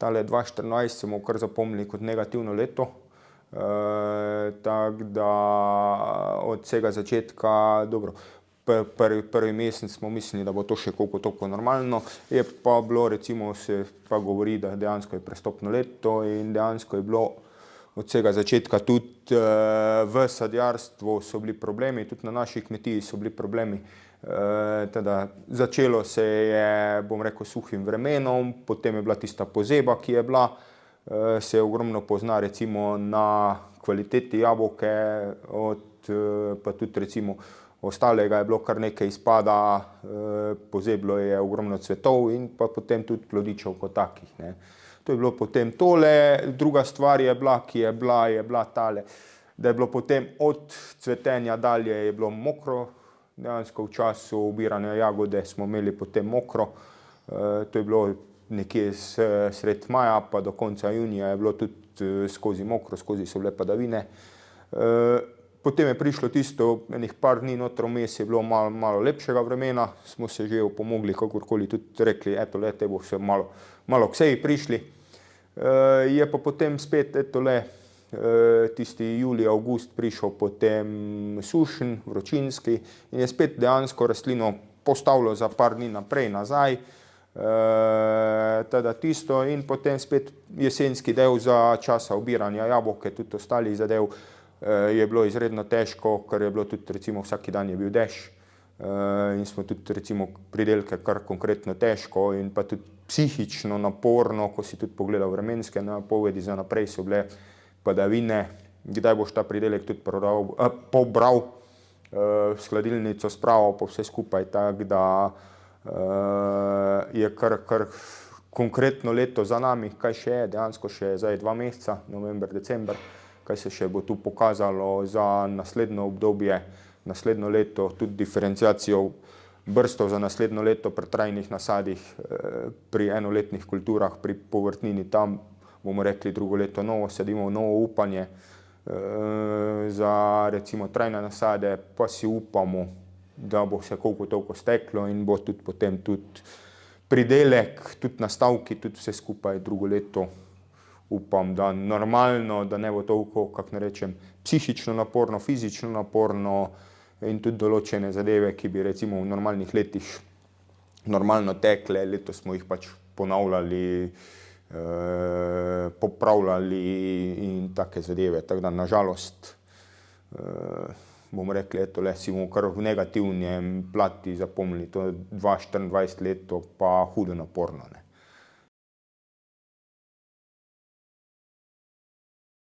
tale 2024 smo kar zapomnili kot negativno leto. Tako da od vsega začetka, dobro, prvi mesec smo mislili, da bo to še koliko toliko normalno, je pa bilo, recimo, se pa govori, da dejansko je prestopno leto in dejansko je bilo od vsega začetka tudi v sadjarstvu so bili problemi, tudi na naši kmetiji so bili problemi. Teda začelo se je, bom rekel, suhim vremenom, potem je bila tista pozeba, ki je bila, se ogromno pozna recimo na kvaliteti jabolke, pa tudi recimo ostalega je bilo kar nekaj izpada, pozeblo je ogromno cvetov in pa potem tudi plodičev kot takih, ne. To je bilo potem tole, druga stvar je bila, ki je bila tale, da je bilo potem od cvetenja dalje je bilo mokro, dejansko v času obiranja jagode smo imeli potem mokro, to je bilo nekje sredi maja pa do konca junija je bilo tudi skozi mokro, skozi so bile padavine. Potem je prišlo tisto, enih par dni notri vmes je bilo malo lepšega vremena, smo se že opomogli, kakorkoli tudi rekli, etole, te bo se malo k seji prišli. Je pa potem spet, etole, tisti julij, avgust prišel potem sušen, vročinski in je spet dejansko rastlino postavilo za par dni naprej, nazaj. Teda tisto in potem spet jesenski del za časa obiranja jabolke, tudi ostalih zadev, je bilo izredno težko, ker je bilo tudi recimo vsak dan je bil dež, in smo tudi recimo pridelke kar konkretno težko in pa tudi psihično naporno, ko si tudi pogledal vremenske napovedi za naprej so bile padavine, kdaj boš ta pridelek tudi pobral, s hladilnico spravil pa vse skupaj, tako da je kar konkretno leto za nami, kaj še je, dejansko še je zdaj 2 meseca, november, december, kaj se še bo tu pokazalo za naslednjo obdobje, naslednjo leto, tudi diferenciacijo brstov za naslednjo leto pri trajnih nasadih, pri enoletnih kulturah, pri povrtnini, tam bomo rekli drugo leto novo, sadimo novo upanje, za recimo trajne nasade pa si upamo, da bo se koliko toliko steklo in bo tudi potem tudi pridelek, tudi nastavki, tudi vse skupaj drugo leto, upam, da normalno, da ne bo toliko, kako naj rečem, psihično naporno, fizično naporno in tudi določene zadeve, ki bi recimo v normalnih letih normalno tekle, letos smo jih pač ponavljali, popravljali in take zadeve, tako da na žalost, bomo rekli, etole, si bomo kar v negativnem plati zapomnili to 2024 leto pa hudo naporno, ne.